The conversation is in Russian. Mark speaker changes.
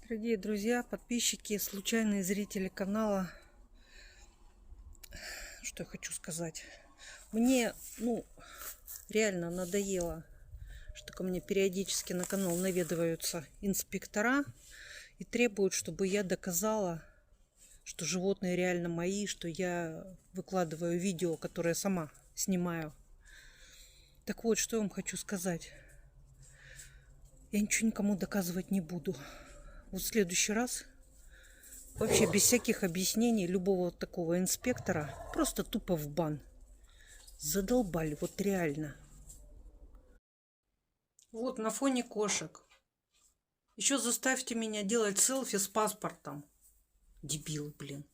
Speaker 1: Дорогие друзья, подписчики, случайные зрители канала, что я хочу сказать. Мне, реально надоело, что ко мне периодически на канал наведываются инспектора и требуют, чтобы я доказала, что животные реально мои, что я выкладываю видео, которое сама снимаю. Так вот, что я вам хочу сказать. Я ничего никому доказывать не буду. Вот в следующий раз вообще без всяких объяснений любого такого инспектора просто тупо в бан. Задолбали, вот реально. Вот на фоне кошек. Еще заставьте меня делать селфи с паспортом. Дебилы, блин.